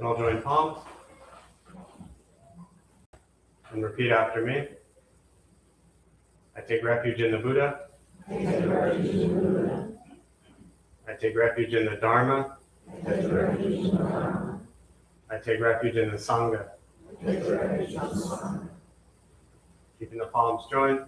And I'll join palms. And repeat after me. I take refuge in the Buddha. I take refuge in the Buddha. I take refuge in the Dharma. I take refuge in the Dharma. I take refuge in the Sangha. I take refuge in the Sangha. Keeping the palms joined.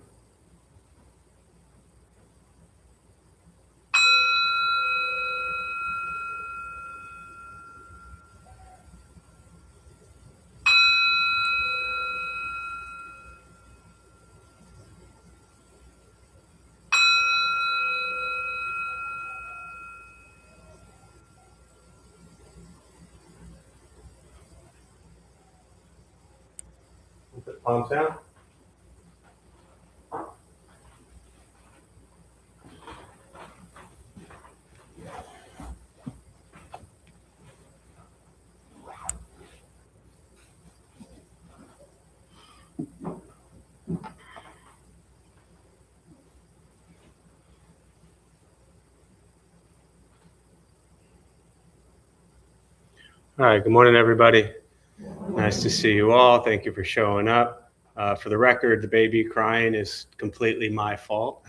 Put the palms down. All right, good morning, everybody. Nice to see you all. Thank you for showing up. For the record, the baby crying is completely my fault.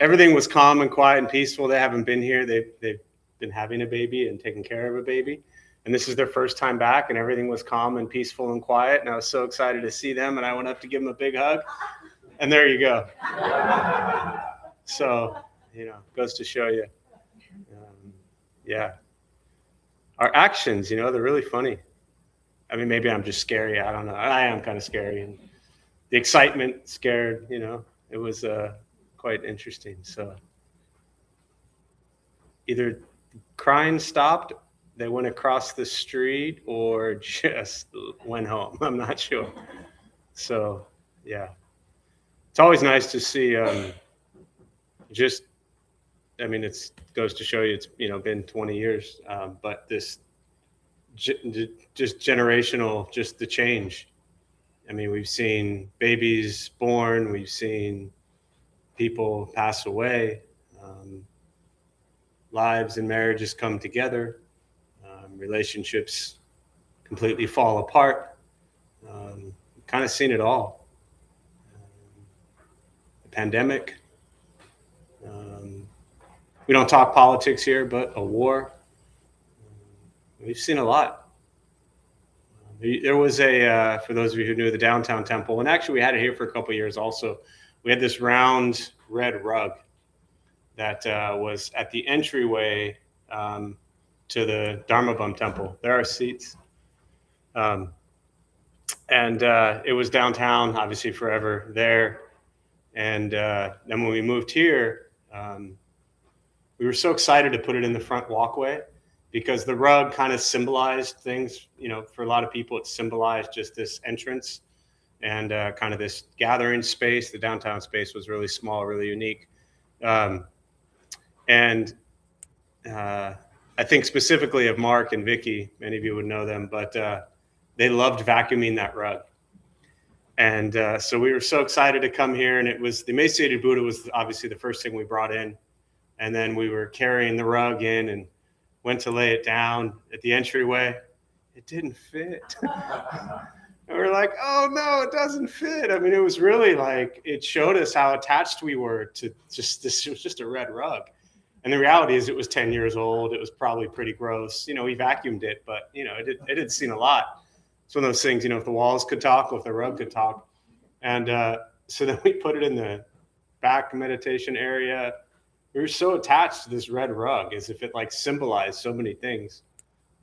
Everything was calm and quiet and peaceful. They haven't been here. They've been having a baby and taking care of a baby. And this is their first time back, and everything was calm and peaceful and quiet. And I was so excited to see them, and I went up to give them a big hug. And there you go. So, goes to show you. Yeah. Our actions, they're really funny. I mean, maybe I'm just scary. I don't know. I am kind of scary. And the excitement scared, it was quite interesting. So either crying stopped, they went across the street, or just went home. I'm not sure. So, yeah. It's always nice to see it goes to show you it's, been 20 years, but this just generational, just the change. I mean, we've seen babies born, we've seen people pass away, lives and marriages come together, relationships completely fall apart. Kind of seen it all. The pandemic. We don't talk politics here, but a war. We've seen a lot. There was for those of you who knew, the downtown temple, and actually we had it here for a couple of years also. We had this round red rug that was at the entryway to the Dharma Bum Temple. There are seats. And it was downtown, obviously forever there. And then when we moved here, we were so excited to put it in the front walkway because the rug kind of symbolized things. For a lot of people, it symbolized just this entrance and kind of this gathering space. The downtown space was really small, really unique. I think specifically of Mark and Vicky, many of you would know them, but they loved vacuuming that rug. And so we were so excited to come here, and it was the emaciated Buddha was obviously the first thing we brought in. And then we were carrying the rug in and went to lay it down at the entryway. It didn't fit. And we're like, oh no, it doesn't fit. I mean, it was really like, it showed us how attached we were to just this. It was just a red rug. And the reality is it was 10 years old. It was probably pretty gross. We vacuumed it, but it had seen a lot. It's one of those things, if the walls could talk, or if the rug could talk. And so then we put it in the back meditation area. We were so attached to this red rug as if it symbolized so many things.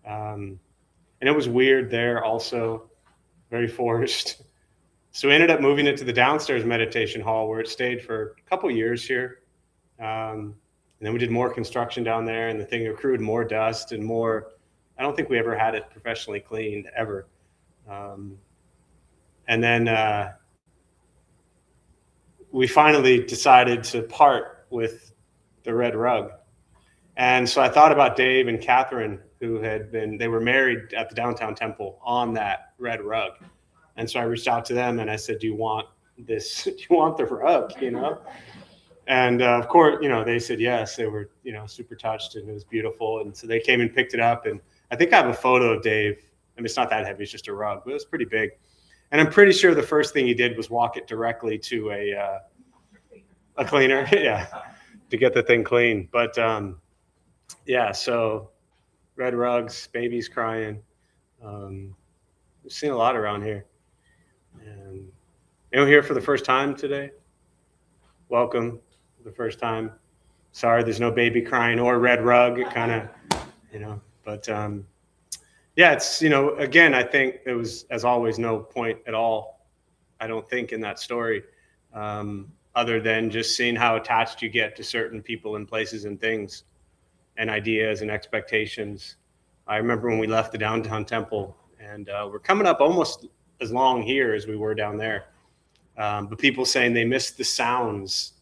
And it was weird there also, very forced. So we ended up moving it to the downstairs meditation hall where it stayed for a couple years here. And then we did more construction down there, and the thing accrued more dust and more. I don't think we ever had it professionally cleaned ever. And then we finally decided to part with the red rug. And so I thought about Dave and Catherine, who they were married at the downtown temple on that red rug. And so I reached out to them and I said, do you want this? Do you want the rug? And of course, they said yes. They were, super touched, and it was beautiful. And so they came and picked it up. And I think I have a photo of Dave. I mean, it's not that heavy, it's just a rug, but it was pretty big. And I'm pretty sure the first thing he did was walk it directly to a cleaner, yeah, to get the thing clean. But yeah, so red rugs, babies crying. We've seen a lot around here. And anyone here for the first time today? Welcome for the first time. Sorry, there's no baby crying or red rug. It kind of, but yeah, it's, again, I think there was, as always, no point at all, I don't think, in that story, other than just seeing how attached you get to certain people and places and things and ideas and expectations. I remember when we left the downtown temple, and we're coming up almost as long here as we were down there. But people saying they missed the sounds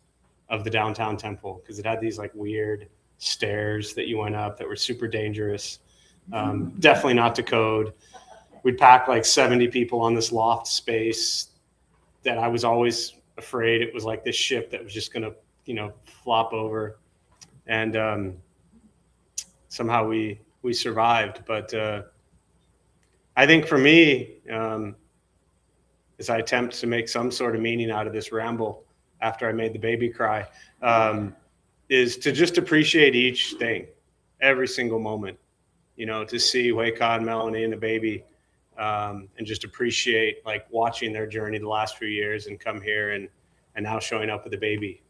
of the downtown temple because it had these like weird stairs that you went up that were super dangerous. Definitely not to code. We'd pack like 70 people on this loft space that I was always afraid it was like this ship that was just going to, flop over. And somehow we survived. But I think for me, as I attempt to make some sort of meaning out of this ramble after I made the baby cry, is to just appreciate each thing, every single moment, to see Waykon, Melanie, and the baby, and just appreciate like watching their journey the last few years and come here and now showing up with the baby.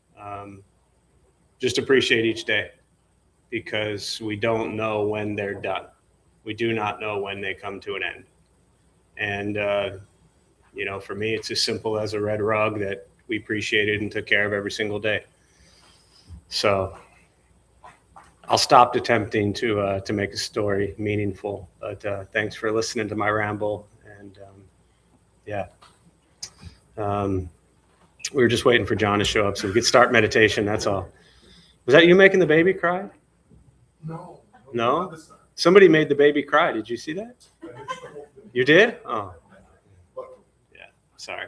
Just appreciate each day, because we don't know when they're done. We do not know when they come to an end. And, for me, it's as simple as a red rug that we appreciated and took care of every single day. So I'll stop attempting to make a story meaningful, but thanks for listening to my ramble. And we were just waiting for John to show up so we could start meditation. That's all. Was that you making the baby cry? No? Somebody made the baby cry. Did you see that? You did? Oh. Yeah, sorry.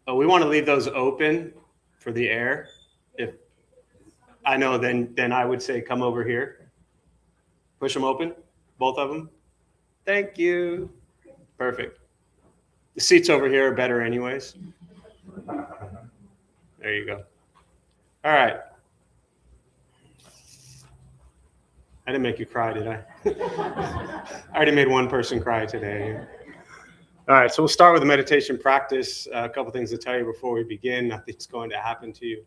Oh, we want to leave those open for the air. If I know, then I would say come over here. Push them open, both of them. Thank you. Perfect. The seats over here are better anyways. There you go. All right. I didn't make you cry, did I? I already made one person cry today. All right, so we'll start with the meditation practice. A couple things to tell you before we begin. Nothing's going to happen to you.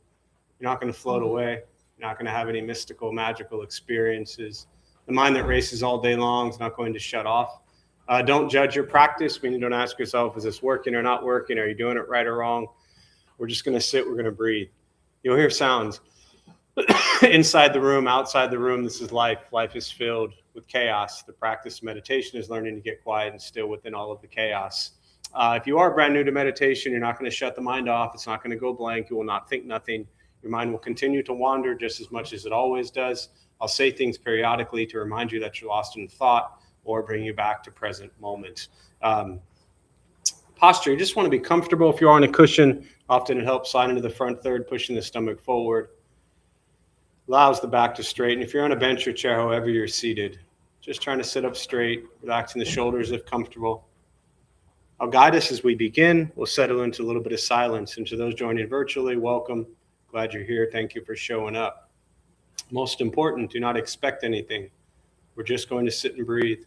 You're not going to float away. You're not going to have any mystical, magical experiences. The mind that races all day long is not going to shut off. Don't judge your practice. Meaning, don't ask yourself, is this working or not working? Are you doing it right or wrong? We're just going to sit. We're going to breathe. You'll hear sounds. Inside the room, outside the room, this is life. Life is filled with chaos. The practice of meditation is learning to get quiet and still within all of the chaos. If you are brand new to meditation, you're not going to shut the mind off. It's not going to go blank. You will not think nothing. Your mind will continue to wander just as much as it always does. I'll say things periodically to remind you that you're lost in thought or bring you back to present moment. Posture, you just want to be comfortable. If you're on a cushion, often it helps slide into the front third, pushing the stomach forward. Allows the back to straighten. If you're on a bench or chair, however you're seated, just trying to sit up straight, relaxing the shoulders if comfortable. I'll guide us as we begin. We'll settle into a little bit of silence. And to those joining virtually, welcome. Glad you're here. Thank you for showing up. Most important, do not expect anything. We're just going to sit and breathe.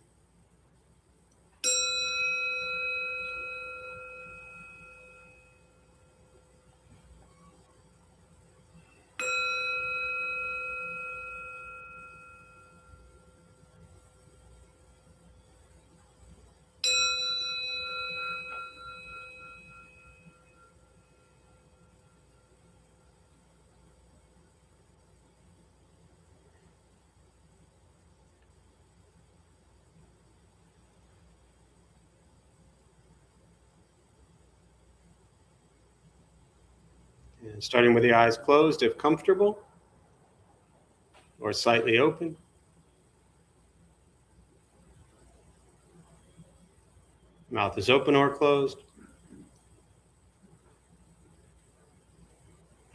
And starting with the eyes closed, if comfortable, or slightly open. Mouth is open or closed.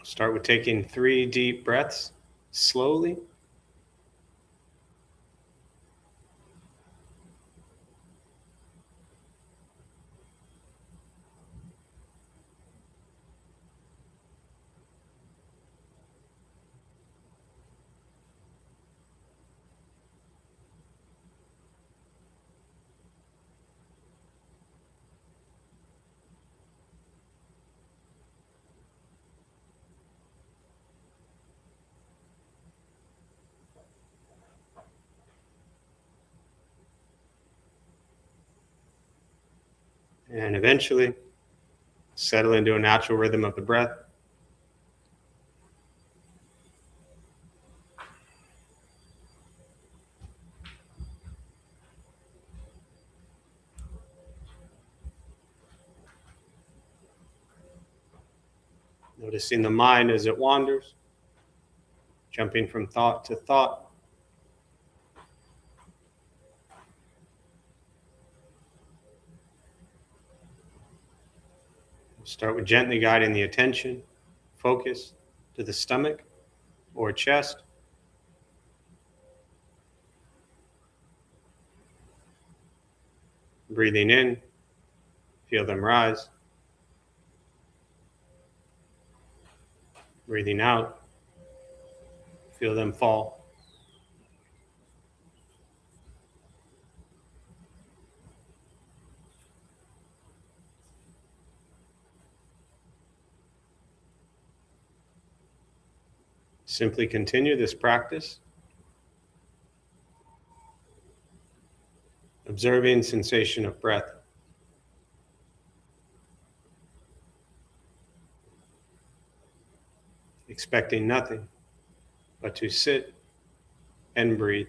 Start with taking 3 deep breaths slowly. And eventually, settle into a natural rhythm of the breath. Noticing the mind as it wanders, jumping from thought to thought. Start with gently guiding the attention, focus to the stomach or chest. Breathing in, feel them rise. Breathing out, feel them fall. Simply continue this practice, observing sensation of breath. Expecting nothing but to sit and breathe.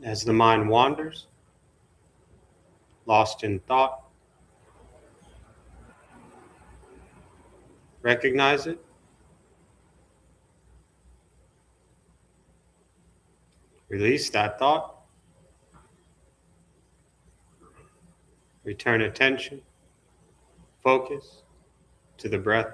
As the mind wanders, lost in thought, recognize it, release that thought, return attention, focus to the breath.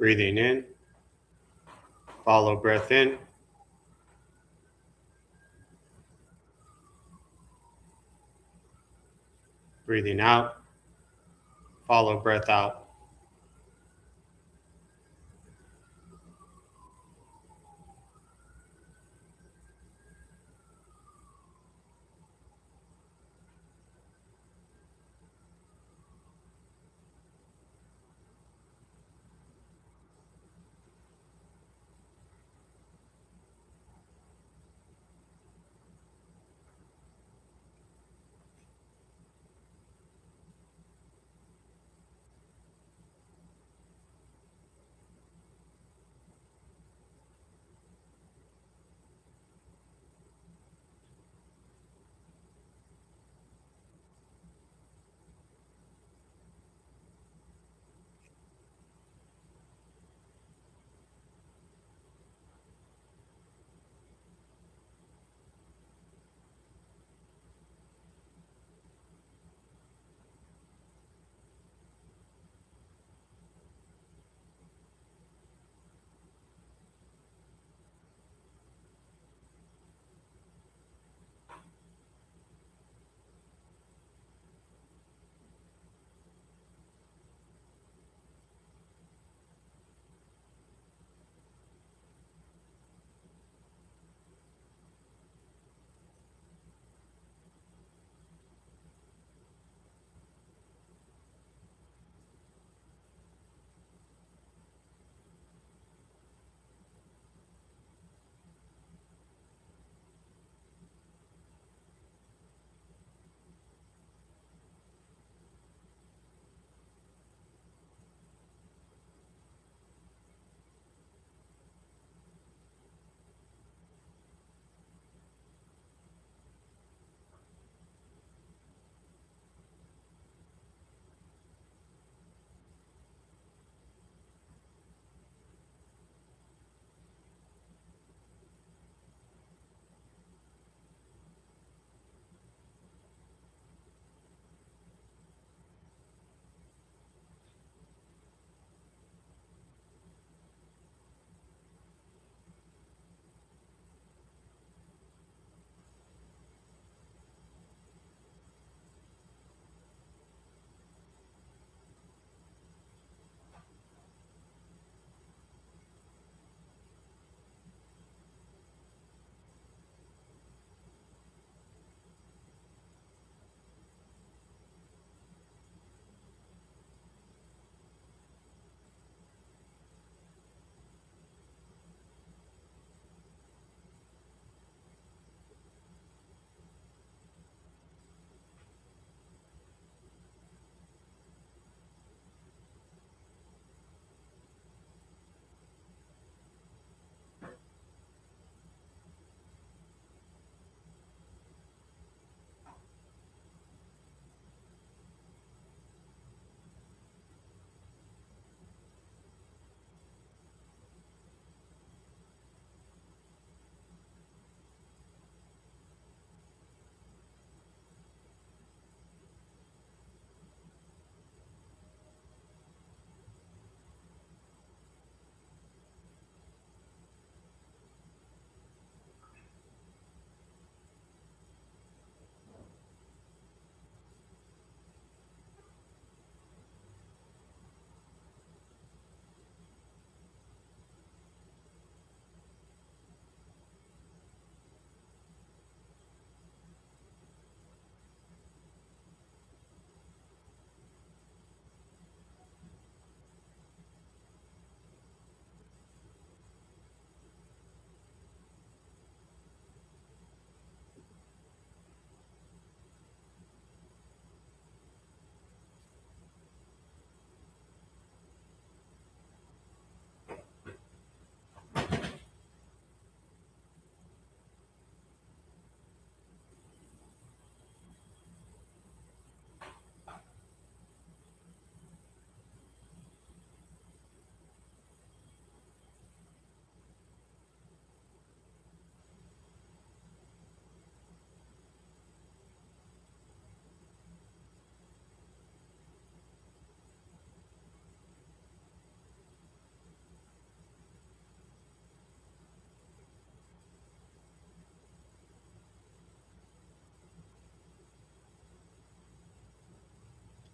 Breathing in, follow breath in. Breathing out, follow breath out.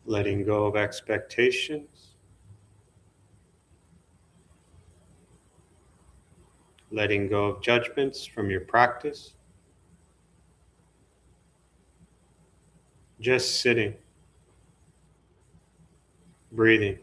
letting go of expectations, letting go of judgments from your practice, just sitting, breathing.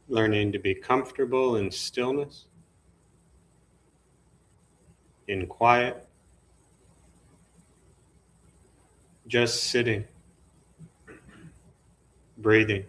Learning to be comfortable in stillness, in quiet, just sitting, breathing.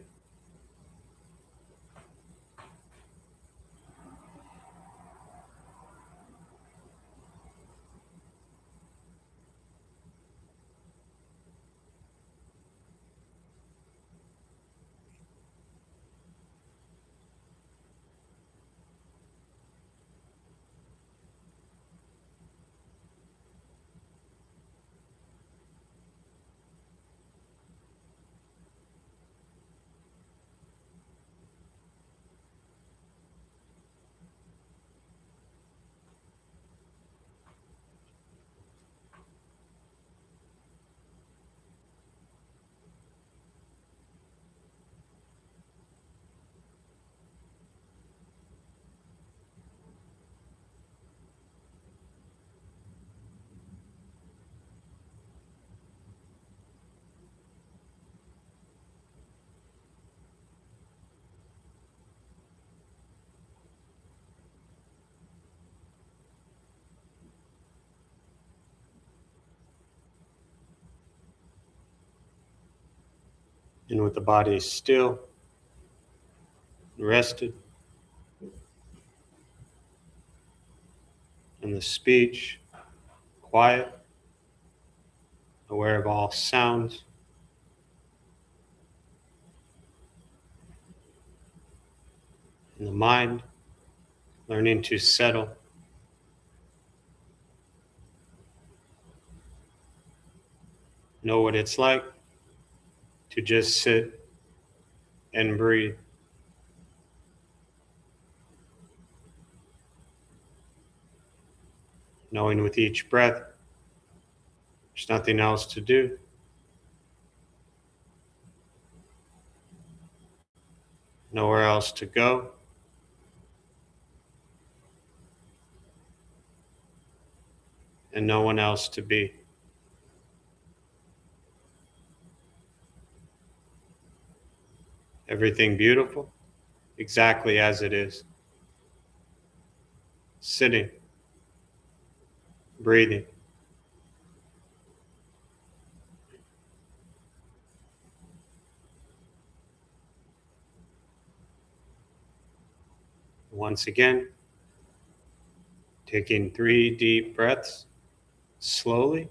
And with the body still, rested, and the speech quiet, aware of all sounds, and the mind learning to settle, know what it's like to just sit and breathe. Knowing with each breath, there's nothing else to do. Nowhere else to go. And no one else to be. Everything beautiful, exactly as it is. Sitting, breathing. Once again, taking 3 deep breaths slowly.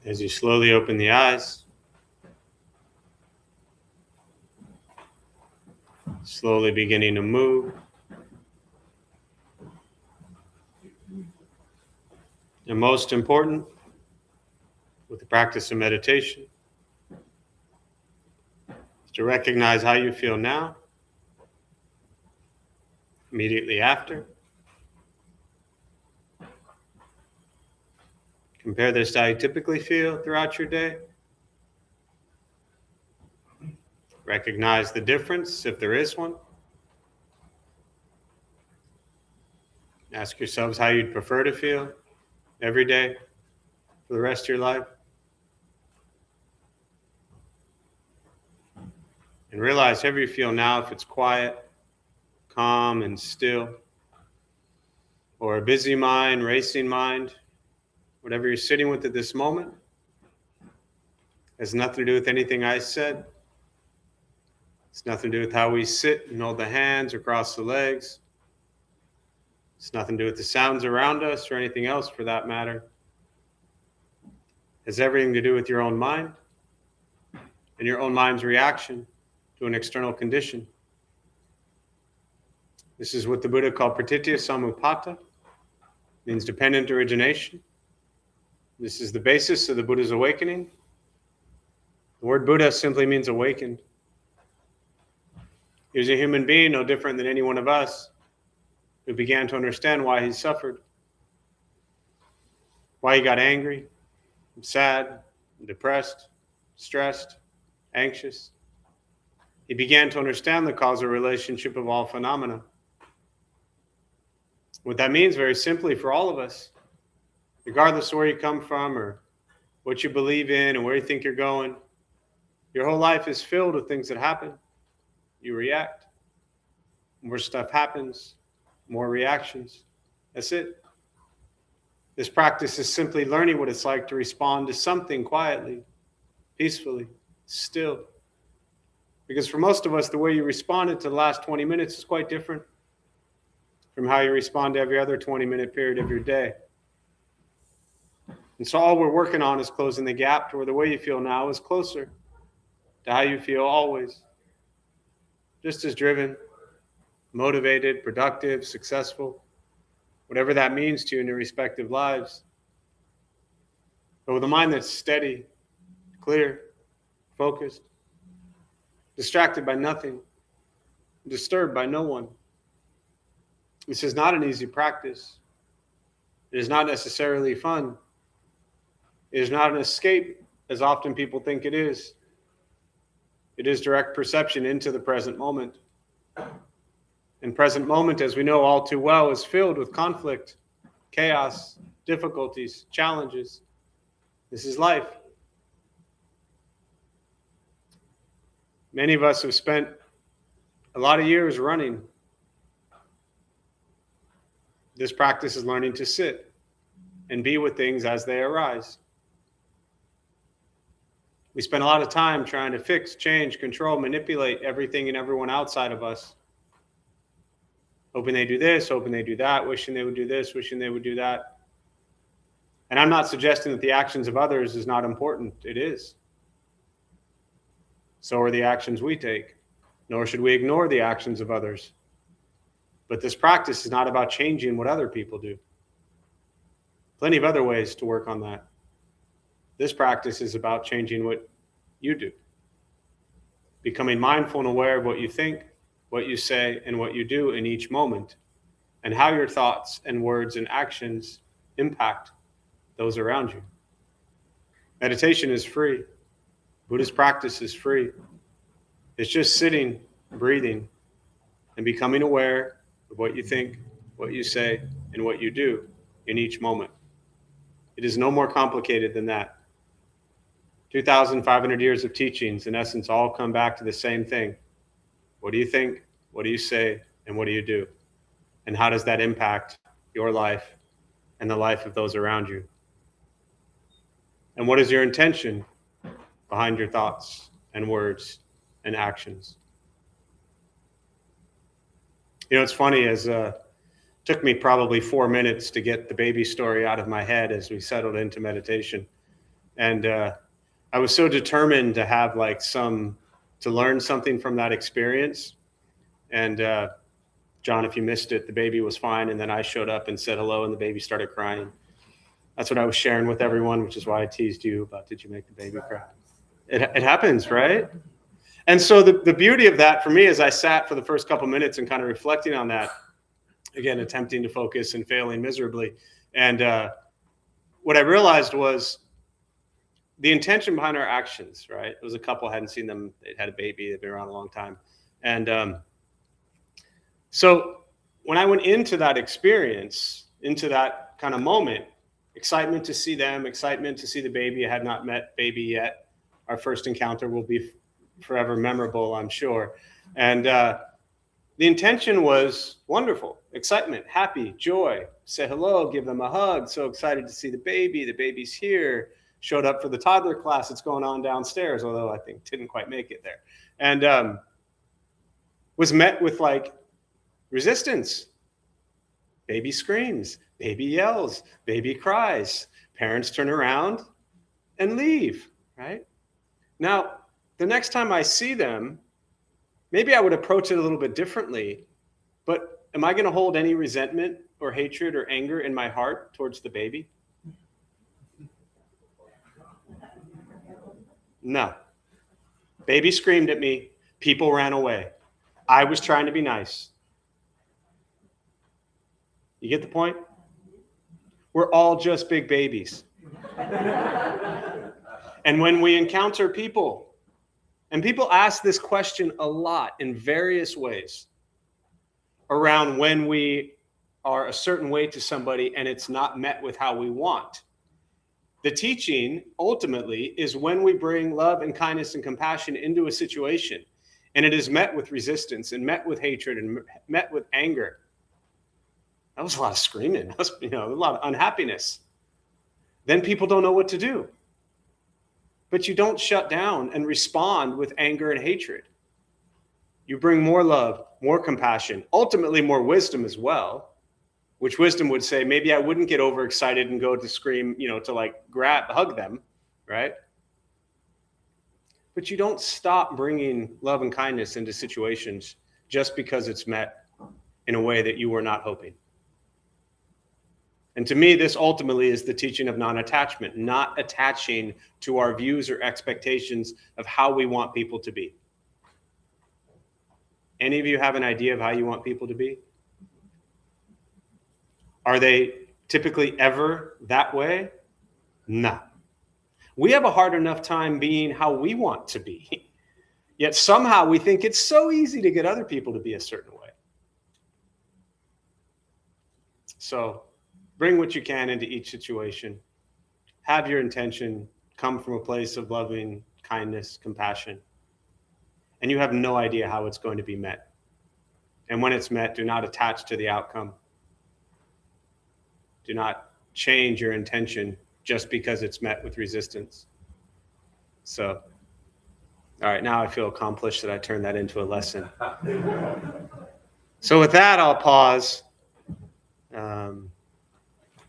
As you slowly open the eyes, slowly beginning to move. And most important, with the practice of meditation, is to recognize how you feel now, immediately after. Compare this to how you typically feel throughout your day. Recognize the difference, if there is one. Ask yourselves how you'd prefer to feel every day for the rest of your life. And realize however you feel now, if it's quiet, calm, and still, or a busy mind, racing mind, whatever you're sitting with at this moment, has nothing to do with anything I said. It's nothing to do with how we sit and hold the hands or cross the legs. It's nothing to do with the sounds around us or anything else for that matter. It has everything to do with your own mind and your own mind's reaction to an external condition. This is what the Buddha called pratitya samuppada, means dependent origination. This is the basis of the Buddha's awakening. The word Buddha simply means awakened. He was a human being, no different than any one of us, who began to understand why he suffered, why he got angry, sad, depressed, stressed, anxious. He began to understand the causal relationship of all phenomena. What that means, very simply, for all of us, regardless of where you come from or what you believe in and where you think you're going, your whole life is filled with things that happen. You react. More stuff happens, more reactions. That's it. This practice is simply learning what it's like to respond to something quietly, peacefully, still. Because for most of us, the way you responded to the last 20 minutes is quite different from how you respond to every other 20-minute period of your day. And so all we're working on is closing the gap to where the way you feel now is closer to how you feel always. Just as driven, motivated, productive, successful, whatever that means to you in your respective lives. But with a mind that's steady, clear, focused, distracted by nothing, disturbed by no one. This is not an easy practice. It is not necessarily fun. It is not an escape, as often people think it is. It is direct perception into the present moment. And present moment, as we know all too well, is filled with conflict, chaos, difficulties, challenges. This is life. Many of us have spent a lot of years running. This practice is learning to sit and be with things as they arise. We spend a lot of time trying to fix, change, control, manipulate everything and everyone outside of us. Hoping they do this, hoping they do that, wishing they would do this, wishing they would do that. And I'm not suggesting that the actions of others is not important. It is. So are the actions we take, nor should we ignore the actions of others. But this practice is not about changing what other people do. Plenty of other ways to work on that. This practice is about changing what you do. Becoming mindful and aware of what you think, what you say, and what you do in each moment, and how your thoughts and words and actions impact those around you. Meditation is free. Buddhist practice is free. It's just sitting, breathing, and becoming aware of what you think, what you say, and what you do in each moment. It is no more complicated than that. 2,500 years of teachings, in essence, all come back to the same thing. What do you think? What do you say? And what do you do? And how does that impact your life and the life of those around you? And what is your intention behind your thoughts and words and actions? You know, it's funny, as took me probably 4 minutes to get the baby story out of my head as we settled into meditation. And I was so determined to have to learn something from that experience. And John, if you missed it, the baby was fine. And then I showed up and said hello, and the baby started crying. That's what I was sharing with everyone, which is why I teased you about, did you make the baby cry? It happens, right? And so the beauty of that for me, as I sat for the first couple minutes and kind of reflecting on that, again, attempting to focus and failing miserably. And what I realized was the intention behind our actions, right? It was a couple, I hadn't seen them. They'd had a baby. They'd been around a long time. And so when I went into that experience, into that kind of moment, excitement to see them, excitement to see the baby. I had not met baby yet. Our first encounter will be forever memorable, I'm sure. And the intention was wonderful. Excitement, happy, joy. Say hello, give them a hug. So excited to see the baby. The baby's here. Showed up for the toddler class that's going on downstairs, although I think didn't quite make it there. And was met with resistance. Baby screams, baby yells, baby cries. Parents turn around and leave, right? Now, the next time I see them, maybe I would approach it a little bit differently, but am I going to hold any resentment or hatred or anger in my heart towards the baby? No. Baby screamed at me. People ran away. I was trying to be nice. You get the point? We're all just big babies. And when we encounter people, and people ask this question a lot in various ways around when we are a certain way to somebody and it's not met with how we want. The teaching ultimately is when we bring love and kindness and compassion into a situation and it is met with resistance and met with hatred and met with anger. That was a lot of screaming. That was, a lot of unhappiness. then people don't know what to do. But you don't shut down and respond with anger and hatred. You bring more love, more compassion, ultimately more wisdom as well, which wisdom would say, maybe I wouldn't get overexcited and go to scream, to like hug them, right? But you don't stop bringing love and kindness into situations just because it's met in a way that you were not hoping. And to me, this ultimately is the teaching of non-attachment, not attaching to our views or expectations of how we want people to be. Any of you have an idea of how you want people to be? Are they typically ever that way? No. We have a hard enough time being how we want to be. Yet somehow we think it's so easy to get other people to be a certain way. So bring what you can into each situation. Have your intention come from a place of loving kindness, compassion. And you have no idea how it's going to be met. And when it's met, do not attach to the outcome. Do not change your intention just because it's met with resistance. So, all right, now I feel accomplished that I turned that into a lesson. So with that, I'll pause.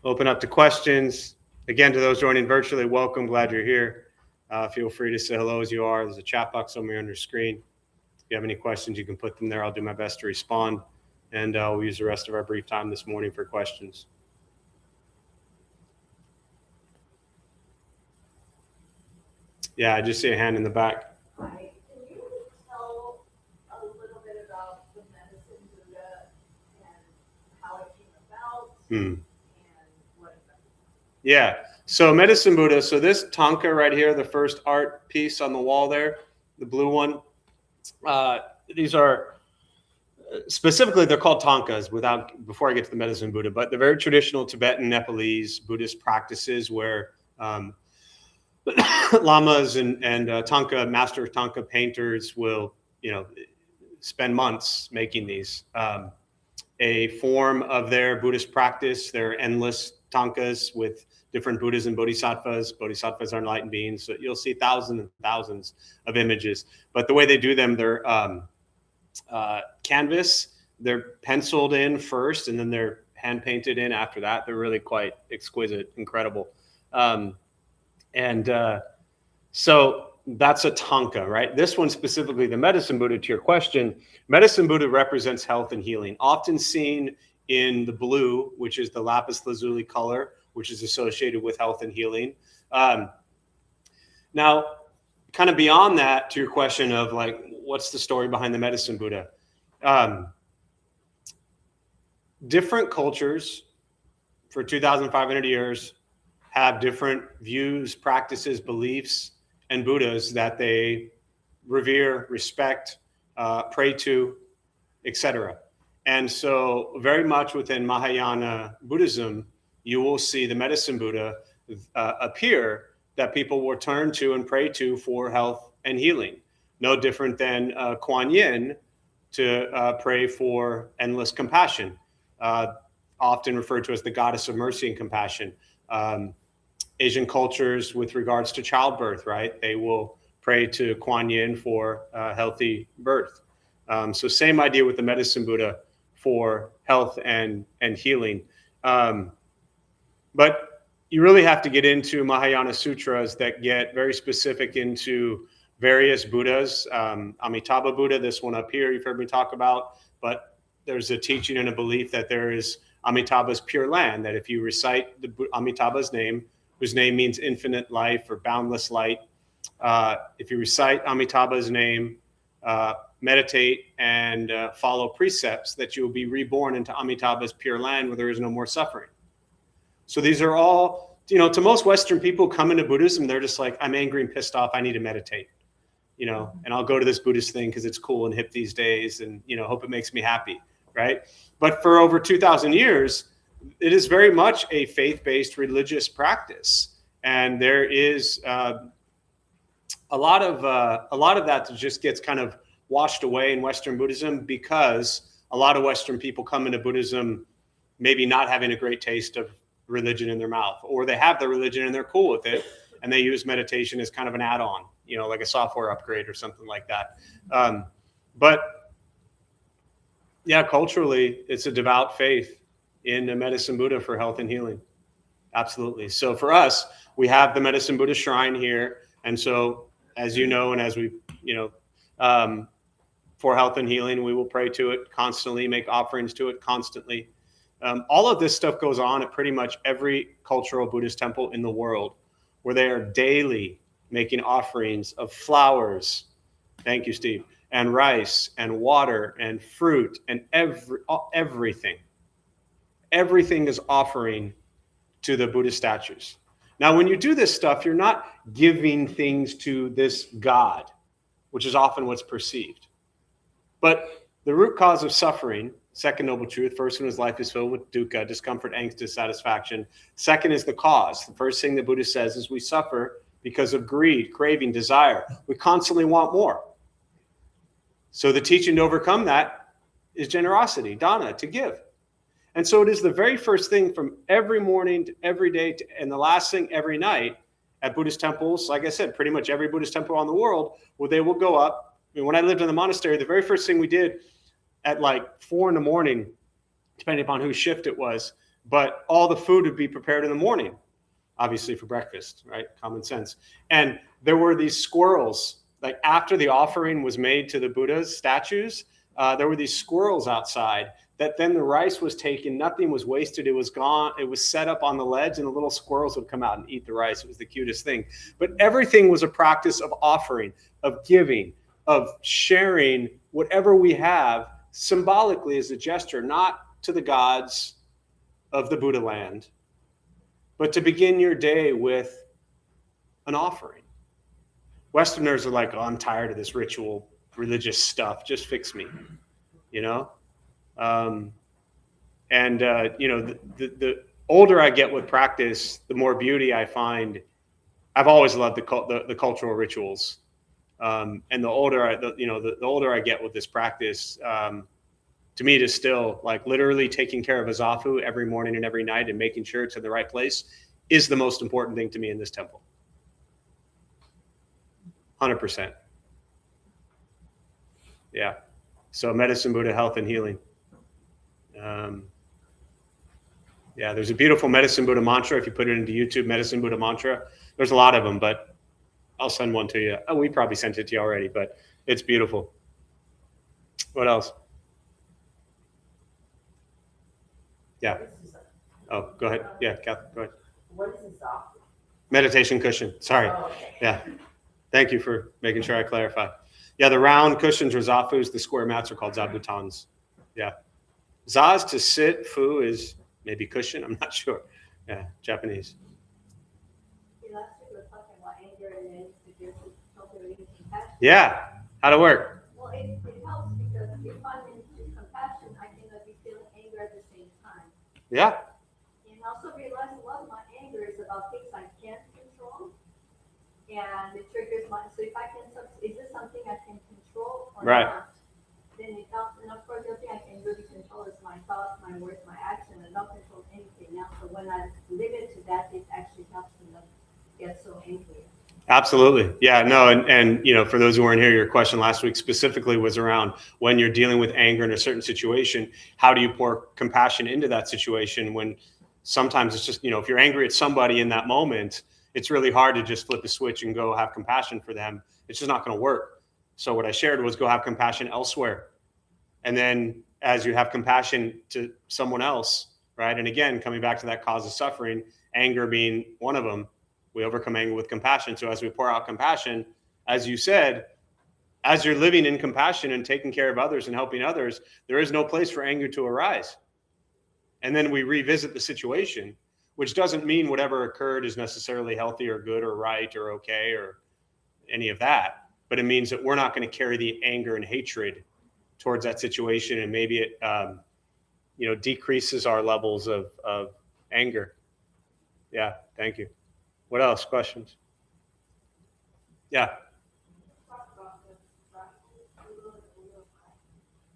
Open up to questions. Again, to those joining virtually, welcome. Glad you're here. Feel free to say hello as you are. There's a chat box somewhere on your screen. If you have any questions, you can put them there. I'll do my best to respond. And we'll use the rest of our brief time this morning for questions. Yeah, I just see a hand in the back. Hi, can you tell a little bit about the medicine Buddha and how it came about and what it does? Yeah, so medicine Buddha, so this tanka right here, the first art piece on the wall there, the blue one, these are, specifically they're called tankas before I get to the medicine Buddha, but they're very traditional Tibetan, Nepalese, Buddhist practices where lamas and master tanka painters will, spend months making these. A form of their Buddhist practice, their endless tankas with different Buddhas and Bodhisattvas. Bodhisattvas are enlightened beings, so you'll see thousands and thousands of images. But the way they do them, they're canvas, they're penciled in first, and then they're hand painted in after that. They're really quite exquisite, incredible. So that's a tanka, right? This one specifically, the medicine Buddha, to your question, medicine Buddha represents health and healing, often seen in the blue, which is the lapis lazuli color, which is associated with health and healing. Now, kind of beyond that, to your question of like, what's the story behind the medicine Buddha? Different cultures for 2,500 years have different views, practices, beliefs, and Buddhas that they revere, respect, pray to, etc. And so very much within Mahayana Buddhism, you will see the medicine Buddha appear that people will turn to and pray to for health and healing. No different than Kuan Yin to pray for endless compassion, often referred to as the goddess of mercy and compassion. Asian cultures with regards to childbirth, right? They will pray to Kuan Yin for healthy birth. So same idea with the medicine Buddha for health and healing. But you really have to get into Mahayana sutras that get very specific into various Buddhas. Amitabha Buddha, this one up here, you've heard me talk about, but there's a teaching and a belief that there is Amitabha's pure land, that if you recite Amitabha's name, whose name means infinite life or boundless light, if you recite Amitabha's name, meditate and follow precepts, that you will be reborn into Amitabha's pure land where there is no more suffering. So these are all, to most Western people come into Buddhism, they're just like, I'm angry and pissed off, I need to meditate, and I'll go to this Buddhist thing because it's cool and hip these days and, hope it makes me happy, right? But for over 2,000 years, it is very much a faith-based religious practice. And there is a lot of that just gets kind of washed away in Western Buddhism because a lot of Western people come into Buddhism maybe not having a great taste of religion in their mouth, or they have the religion and they're cool with it, and they use meditation as kind of an add-on, like a software upgrade or something like that. But yeah, culturally, it's a devout faith in a medicine Buddha for health and healing. Absolutely. So for us, we have the medicine Buddha shrine here. And so, as you know, and as we, for health and healing, we will pray to it constantly, make offerings to it constantly. All of this stuff goes on at pretty much every cultural Buddhist temple in the world, where they are daily making offerings of flowers. Thank you, Steve. And rice and water and fruit and everything. Everything is offering to the Buddhist statues. Now, when you do this stuff, you're not giving things to this God, which is often what's perceived. But the root cause of suffering, second noble truth, first one is life is filled with dukkha, discomfort, angst, dissatisfaction. Second is the cause. The first thing the Buddha says is we suffer because of greed, craving, desire. We constantly want more. So the teaching to overcome that is generosity, dana, to give. And so it is the very first thing from every morning to every day and the last thing every night at Buddhist temples. Like I said, pretty much every Buddhist temple in the world, where they will go up. I mean, when I lived in the monastery, the very first thing we did at like 4 a.m, depending upon whose shift it was, but all the food would be prepared in the morning, obviously for breakfast, right? Common sense. And there were these squirrels, like after the offering was made to the Buddha's statues, there were these squirrels outside that then the rice was taken, nothing was wasted, it was gone, it was set up on the ledge, and the little squirrels would come out and eat the rice. It was the cutest thing. But everything was a practice of offering, of giving, of sharing whatever we have symbolically as a gesture, not to the gods of the Buddha land, but to begin your day with an offering. Westerners are like, oh, I'm tired of this ritual religious stuff. Just fix me, the older I get with practice, the more beauty I find. I've always loved the cultural rituals, and the older I get with this practice, to me, it is still like literally taking care of a zafu every morning and every night and making sure it's in the right place is the most important thing to me in this temple. 100%. Yeah. So medicine Buddha, health and healing. There's a beautiful medicine Buddha mantra. If you put it into YouTube, medicine Buddha mantra, there's a lot of them, but I'll send one to you. Oh, we probably sent it to you already, but it's beautiful. What else? Yeah. Oh, go ahead. Yeah, Kathy, go ahead. What is a zafu? Meditation cushion. Sorry. Oh, okay. Yeah. Thank you for making sure I clarify. Yeah, the round cushions are zafus. The square mats are called zabutons. Yeah. Za is to sit. Fu is maybe cushion. I'm not sure. Yeah, Japanese. Last week we were talking about anger and then cultivating compassion. Yeah. How'd it work? Well, it helps because if I'm into compassion, I cannot be feeling anger at the same time. Yeah. And also realize a lot of my anger is about things I can't control. And it triggers so if I can, is this something I can control or not? Then it helps. And of course, the other thing I can really control is my thoughts, my words, my action. I don't control anything else. So when I limit to that, it actually helps me not get so angry. Absolutely. Yeah, no. And for those who weren't here, your question last week specifically was around when you're dealing with anger in a certain situation, how do you pour compassion into that situation when sometimes it's just, if you're angry at somebody in that moment, it's really hard to just flip a switch and go have compassion for them. It's just not going to work. So what I shared was go have compassion elsewhere. And then as you have compassion to someone else, right? And again, coming back to that cause of suffering, anger being one of them, we overcome anger with compassion. So as we pour out compassion, as you said, as you're living in compassion and taking care of others and helping others, there is no place for anger to arise. And then we revisit the situation, which doesn't mean whatever occurred is necessarily healthy or good or right or okay or any of that. But it means that we're not going to carry the anger and hatred towards that situation. And maybe it, decreases our levels of anger. Yeah. Thank you. What else? Questions? Yeah.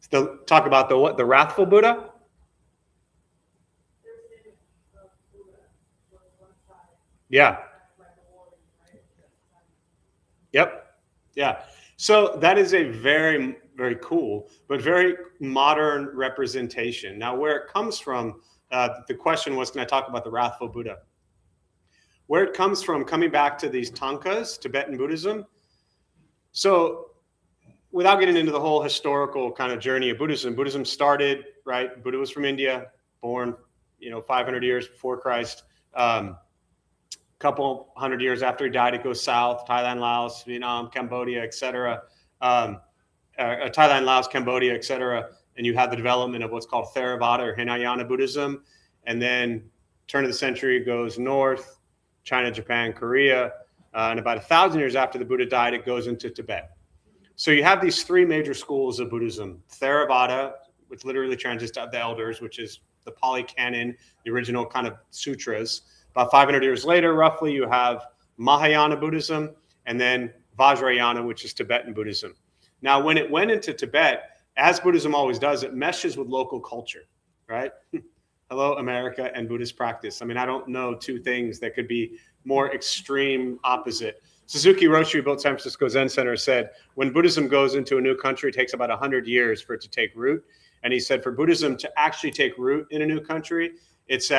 Still talk about the what? The wrathful Buddha? Yeah. Yep. Yeah. So that is a very, very cool, but very modern representation. Now, where it comes from, the question was, can I talk about the wrathful Buddha? Where it comes from, coming back to these Tankas, Tibetan Buddhism. So without getting into the whole historical kind of journey of Buddhism, Buddhism started, right? Buddha was from India, born, 500 years before Christ. Couple hundred years after he died, it goes south, Thailand, Laos, Vietnam, Cambodia, etc. Thailand, Laos, Cambodia, etc. And you have the development of what's called Theravada or Hinayana Buddhism. And then turn of the century, it goes north, China, Japan, Korea. And about 1,000 years after the Buddha died, it goes into Tibet. So you have these three major schools of Buddhism. Theravada, which literally translates to the elders, which is the Pali Canon, the original kind of sutras. About 500 years later, roughly, you have Mahayana Buddhism, and then Vajrayana, which is Tibetan Buddhism. Now, when it went into Tibet, as Buddhism always does, it meshes with local culture, right? Hello, America and Buddhist practice. I mean, I don't know two things that could be more extreme opposite. Suzuki Roshi, who built San Francisco Zen Center, said, when Buddhism goes into a new country, it takes about 100 years for it to take root. And he said, for Buddhism to actually take root in a new country, it's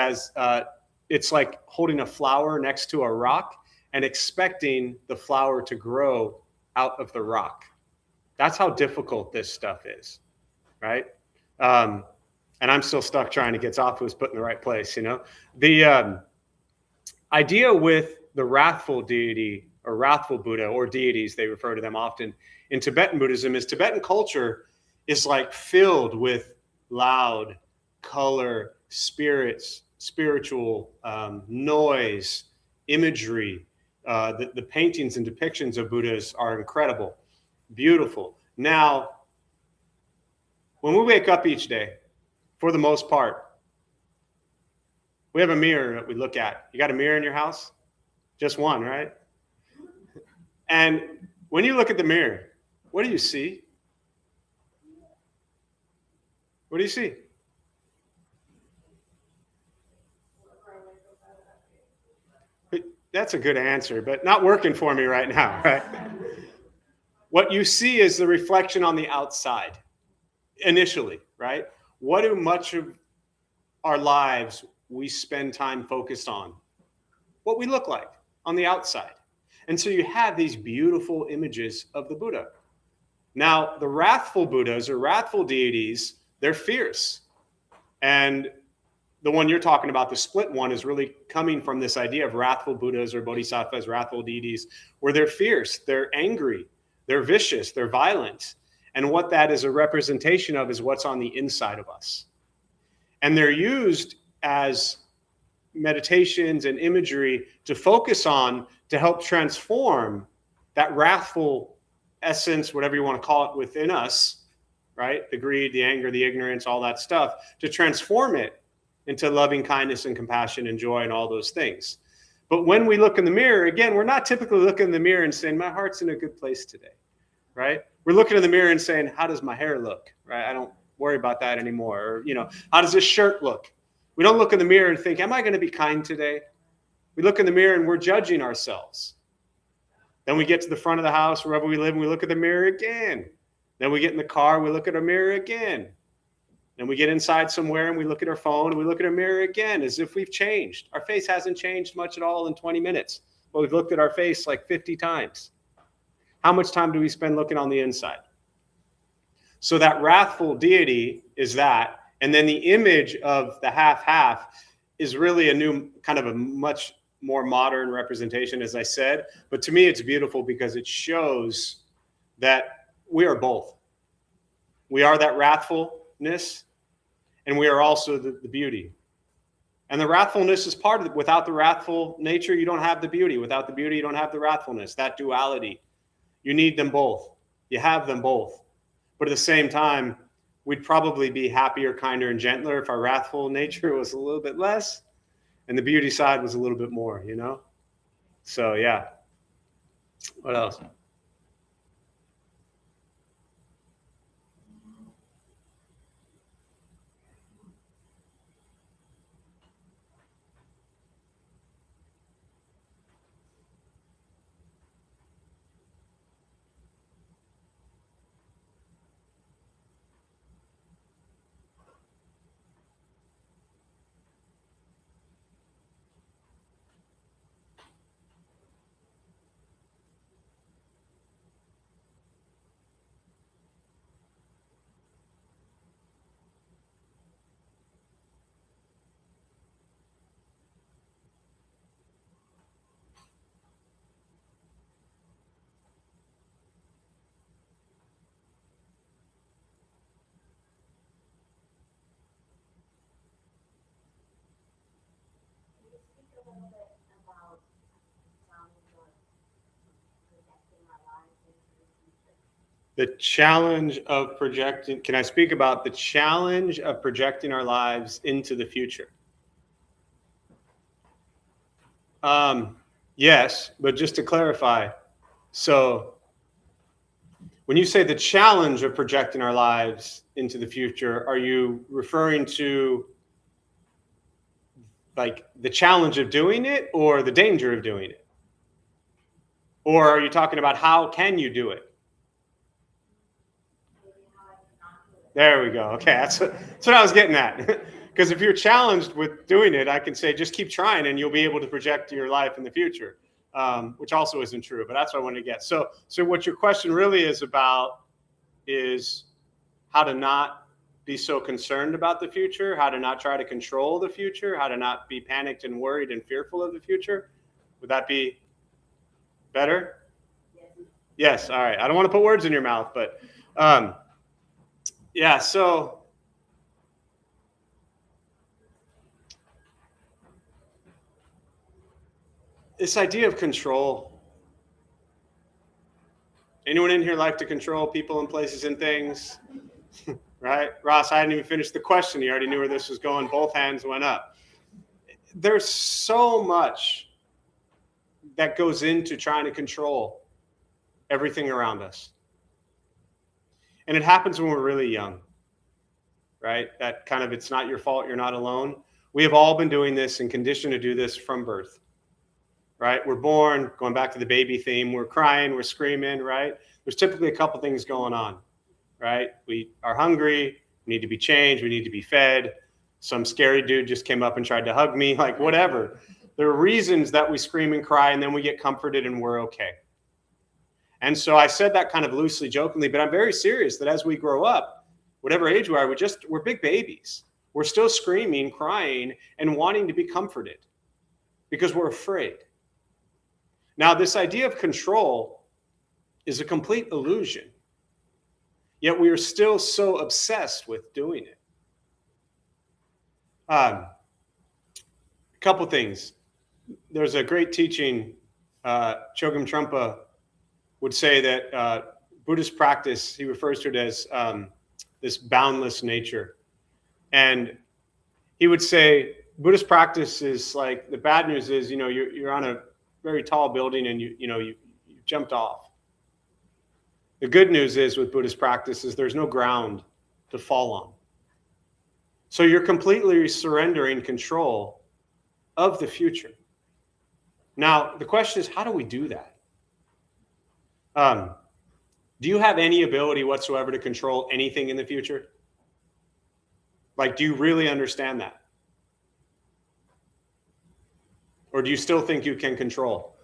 like holding a flower next to a rock and expecting the flower to grow out of the rock. That's how difficult this stuff is, right? And I'm still stuck trying to get Zafu's put in the right place, The idea with the wrathful deity or wrathful Buddha, or deities, they refer to them often, in Tibetan Buddhism is Tibetan culture is like filled with loud color, spirits, spiritual noise, imagery. The paintings and depictions of Buddhas are incredible, beautiful. Now, when we wake up each day, for the most part, we have a mirror that we look at. You got a mirror in your house? Just one, right? And when you look at the mirror, what do you see? What do you see? That's a good answer, but not working for me right now, right? What you see is the reflection on the outside, initially, right? What do much of our lives we spend time focused on? What we look like on the outside. And so you have these beautiful images of the Buddha. Now, the wrathful Buddhas or wrathful deities, they're fierce. And the one you're talking about, the split one, is really coming from this idea of wrathful Buddhas or Bodhisattvas, wrathful deities, where they're fierce, they're angry, they're vicious, they're violent. And what that is a representation of is what's on the inside of us. And they're used as meditations and imagery to focus on, to help transform that wrathful essence, whatever you want to call it, within us, right? The greed, the anger, the ignorance, all that stuff, to transform it into loving kindness and compassion and joy and all those things. But when we look in the mirror, again, we're not typically looking in the mirror and saying, my heart's in a good place today, right? We're looking in the mirror and saying, how does my hair look, right? I don't worry about that anymore. Or, how does this shirt look? We don't look in the mirror and think, am I going to be kind today? We look in the mirror and we're judging ourselves. Then we get to the front of the house, wherever we live, and we look at the mirror again. Then we get in the car, we look at our mirror again. Then we get inside somewhere and we look at our phone and we look at our mirror again, as if we've changed. Our face hasn't changed much at all in 20 minutes, but we've looked at our face like 50 times. How much time do we spend looking on the inside? So that wrathful deity is that. And then the image of the half-half is really a new, kind of a much more modern representation, as I said. But to me, it's beautiful because it shows that we are both. We are that wrathfulness, and we are also the beauty. And the wrathfulness is part of it. Without the wrathful nature, you don't have the beauty. Without the beauty, you don't have the wrathfulness, that duality. You need them both. You have them both. But at the same time, we'd probably be happier, kinder, and gentler if our wrathful nature was a little bit less and the beauty side was a little bit more, So, yeah. What else? The challenge of projecting, can I speak about the challenge of projecting our lives into the future? Yes, but just to clarify, so when you say the challenge of projecting our lives into the future, are you referring to like the challenge of doing it or the danger of doing it? Or are you talking about how can you do it? There we go. Okay, that's what I was getting at. Because if you're challenged with doing it, I can say just keep trying and you'll be able to project your life in the future, which also isn't true, but that's what I want to get. So what your question really is about is how to not be so concerned about the future, how to not try to control the future, how to not be panicked and worried and fearful of the future. Would that be better? Yes. All right. I don't want to put words in your mouth, but yeah, so this idea of control. Anyone in here like to control people and places and things? Right? Ross, I hadn't even finished the question. He already knew where this was going. Both hands went up. There's so much that goes into trying to control everything around us. And it happens when we're really young, right? That kind of, it's not your fault, you're not alone. We have all been doing this and conditioned to do this from birth, right? We're born, going back to the baby theme, we're crying, we're screaming, right? There's typically a couple things going on, right? We are hungry, we need to be changed, we need to be fed. Some scary dude just came up and tried to hug me, like whatever. There are reasons that we scream and cry and then we get comforted and we're okay. And so I said that kind of loosely, jokingly, but I'm very serious that as we grow up, whatever age we are, we're big babies. We're still screaming, crying, and wanting to be comforted because we're afraid. Now, this idea of control is a complete illusion, yet we are still so obsessed with doing it. A couple things. There's a great teaching, Chogyam Trungpa would say that Buddhist practice, he refers to it as this boundless nature. And he would say Buddhist practice is like, the bad news is, you're on a very tall building and you jumped off. The good news is with Buddhist practice is there's no ground to fall on. So you're completely surrendering control of the future. Now, the question is, how do we do that? Do you have any ability whatsoever to control anything in the future? Like, do you really understand that? Or do you still think you can control?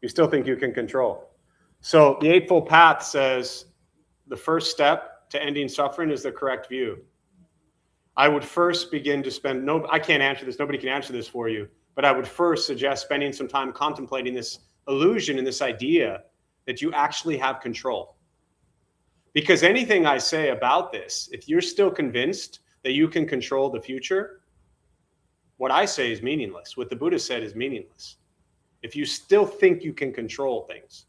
You still think you can control. So the Eightfold Path says the first step to ending suffering is the correct view. I would first begin to spend, I can't answer this, nobody can answer this for you, but I would first suggest spending some time contemplating this illusion and this idea that you actually have control. Because anything I say about this, if you're still convinced that you can control the future, what I say is meaningless. What the Buddha said is meaningless. If you still think you can control things,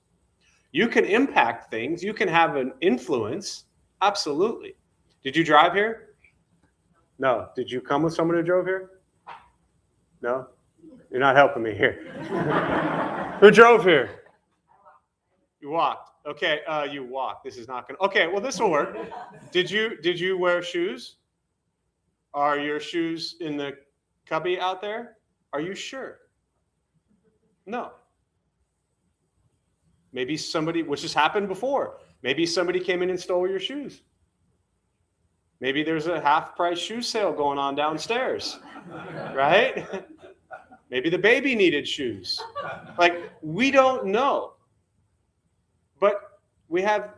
you can impact things, you can have an influence, absolutely. Did you drive here? No. Did you come with someone who drove here? No? You're not helping me here. Who drove here? You walked. Okay, you walked. This is not gonna. Okay, well, this will work. Did you wear shoes? Are your shoes in the cubby out there? Are you sure? No. Maybe somebody, which has happened before. Maybe somebody came in and stole your shoes. Maybe there's a half-price shoe sale going on downstairs, right? Maybe the baby needed shoes. Like, we don't know. But we have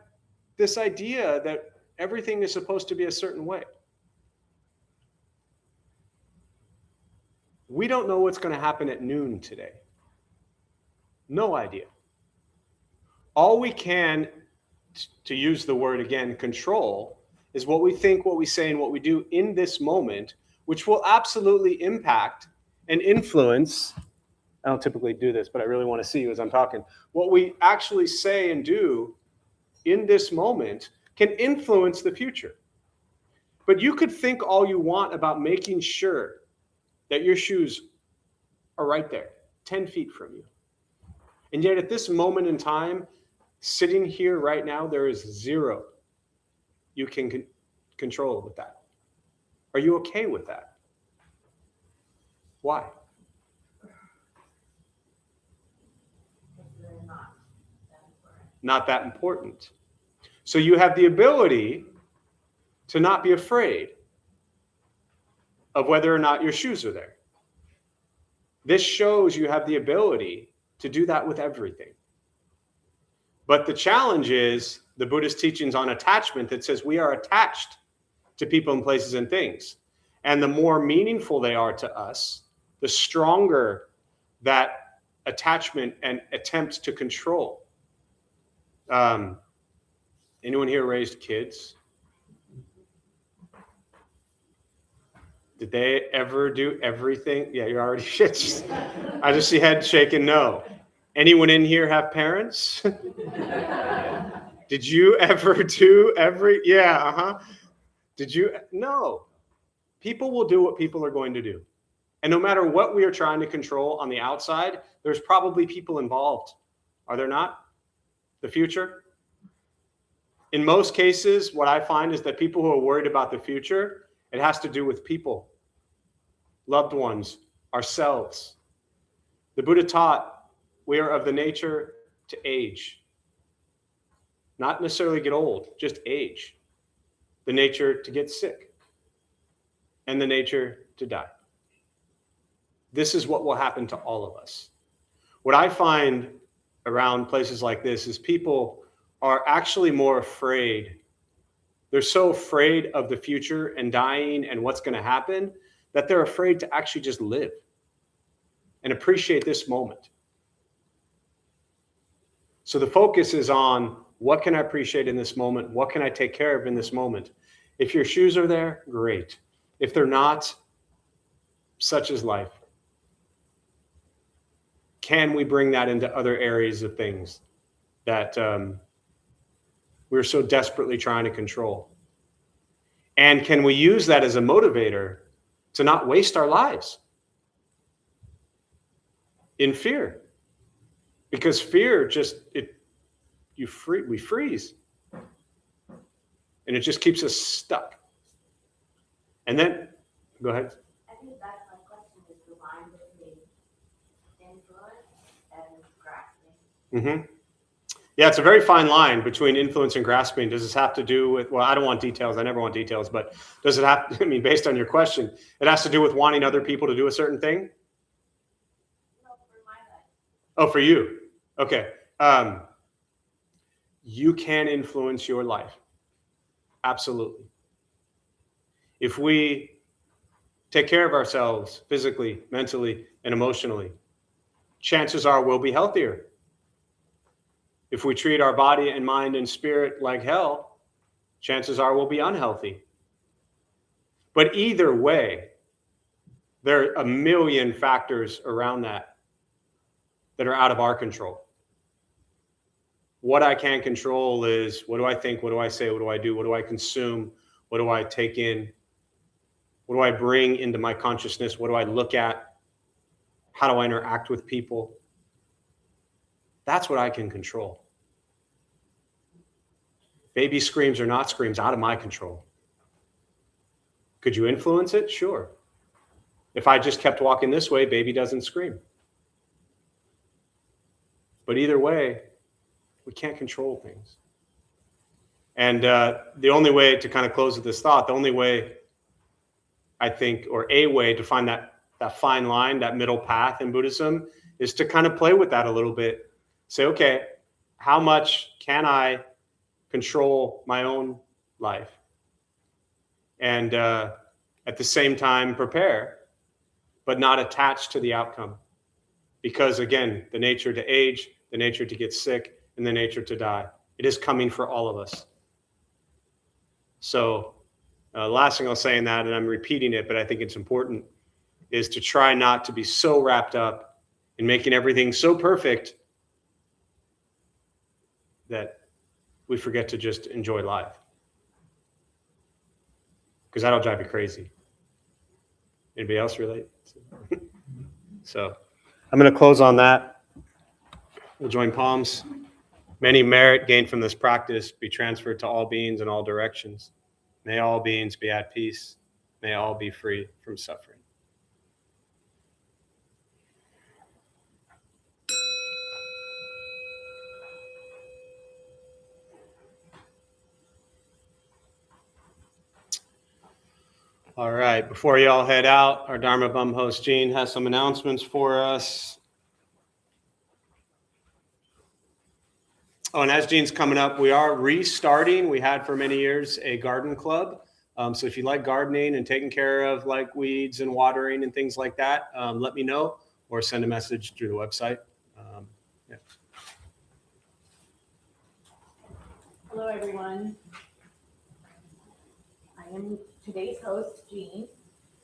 this idea that everything is supposed to be a certain way. We don't know what's going to happen at noon today. No idea. All we can, to use the word again, control, is what we think, what we say, and what we do in this moment, which will absolutely impact and influence. I don't typically do this, but I really want to see you as I'm talking. What we actually say and do in this moment can influence the future. But you could think all you want about making sure that your shoes are right there, 10 feet from you. And yet at this moment in time, sitting here right now, there is zero you can control with that. Are you okay with that? Why? Not that important. So you have the ability to not be afraid of whether or not your shoes are there. This shows you have the ability to do that with everything. But the challenge is the Buddhist teachings on attachment that says we are attached to people and places and things. And the more meaningful they are to us, the stronger that attachment and attempt to control. Anyone here raised kids? Did they ever do everything? Yeah, you're already shit. I just see head shaking no. Anyone in here have parents? Did you ever do every? Yeah, Did you? No. People will do what people are going to do. And no matter what we are trying to control on the outside, there's probably people involved. Are there not? The future? In most cases, what I find is that people who are worried about the future, it has to do with people, loved ones, ourselves. The Buddha taught we are of the nature to age. Not necessarily get old, just age. The nature to get sick. And the nature to die. This is what will happen to all of us. What I find around places like this is people are actually more afraid. They're so afraid of the future and dying and what's going to happen that they're afraid to actually just live and appreciate this moment. So the focus is on what can I appreciate in this moment? What can I take care of in this moment? If your shoes are there, great. If they're not, such is life. Can we bring that into other areas of things that we're so desperately trying to control? And can we use that as a motivator to not waste our lives in fear? Because fear we freeze. And it just keeps us stuck. And then, go ahead. I think that's my question, is the line between influence and grasping. Yeah, it's a very fine line between influence and grasping. Does this have to do with, well, I don't want details. I never want details, but does it have, I mean, based on your question, it has to do with wanting other people to do a certain thing? No, for my life. Oh, for you. Okay. You can influence your life. Absolutely. If we take care of ourselves physically, mentally, and emotionally, chances are we'll be healthier. If we treat our body and mind and spirit like hell, chances are we'll be unhealthy. But either way, there are a million factors around that are out of our control. What I can control is, what do I think? What do I say? What do I do? What do I consume? What do I take in? What do I bring into my consciousness? What do I look at? How do I interact with people? That's what I can control. Baby screams or not screams, out of my control. Could you influence it? Sure. If I just kept walking this way, baby doesn't scream. But either way, we can't control things. And the only way to kind of close with this thought, the only way I think, or a way to find that fine line, that middle path in Buddhism, is to kind of play with that a little bit. Say, okay, how much can I control my own life? And at the same time, prepare, but not attached to the outcome. Because again, the nature to age, the nature to get sick, and the nature to die, it is coming for all of us. So last thing I'll say in that, and I'm repeating it, but I think it's important, is to try not to be so wrapped up in making everything so perfect that we forget to just enjoy life. Because that'll drive you crazy. Anybody else relate? So I'm going to close on that. We'll join palms. Many merit gained from this practice be transferred to all beings in all directions. May all beings be at peace. May all be free from suffering. All right, before you all head out, our Dharma Bum host, Gene, has some announcements for us. Oh, and as Gene's coming up, we are restarting. We had for many years a garden club. So if you like gardening and taking care of like weeds and watering and things like that, let me know or send a message through the website. Yeah. Hello, everyone. I am today's host, Jean.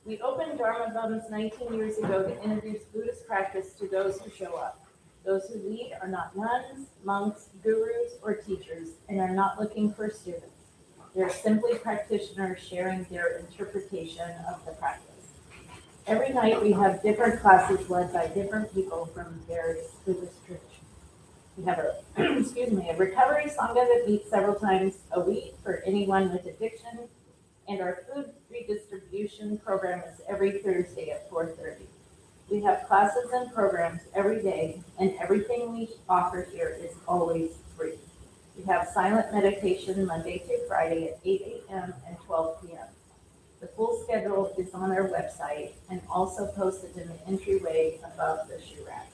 We opened Dharma Bums 19 years ago to introduce Buddhist practice to those who show up. Those who lead are not nuns, monks, gurus, or teachers, and are not looking for students. They're simply practitioners sharing their interpretation of the practice. Every night we have different classes led by different people from various Buddhist traditions. We have a recovery sangha that meets several times a week for anyone with addiction, and our food redistribution program is every Thursday at 4:30. We have classes and programs every day, and everything we offer here is always free. We have silent meditation Monday through Friday at 8 a.m. and 12 p.m. The full schedule is on our website and also posted in the entryway above the shoe rack.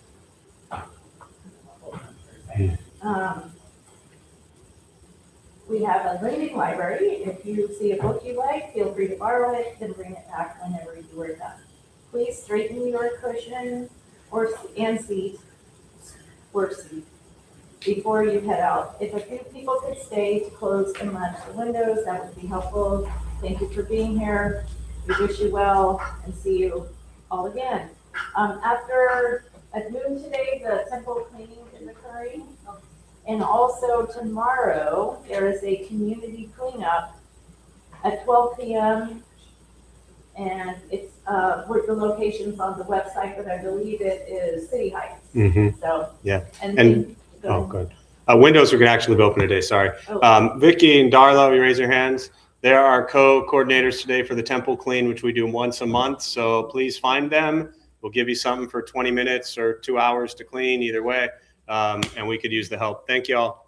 We have a lending library. If you see a book you like, feel free to borrow it, then bring it back whenever you are done. Please straighten your cushion and seat before you head out. If a few people could stay to close and latch the windows, that would be helpful. Thank you for being here. We wish you well and see you all again. At noon today, the temple cleaning is occurring. And also tomorrow, there is a community cleanup at 12 p.m. And it's with the locations on the website, but I believe it is City Heights. Mm-hmm. So yeah. And good. Windows are going to actually be open today. Sorry. Vicky and Darla, you raise your hands. They are our co-coordinators today for the temple clean, which we do once a month. So please find them. We'll give you something for 20 minutes or 2 hours to clean either way. And we could use the help. Thank you all.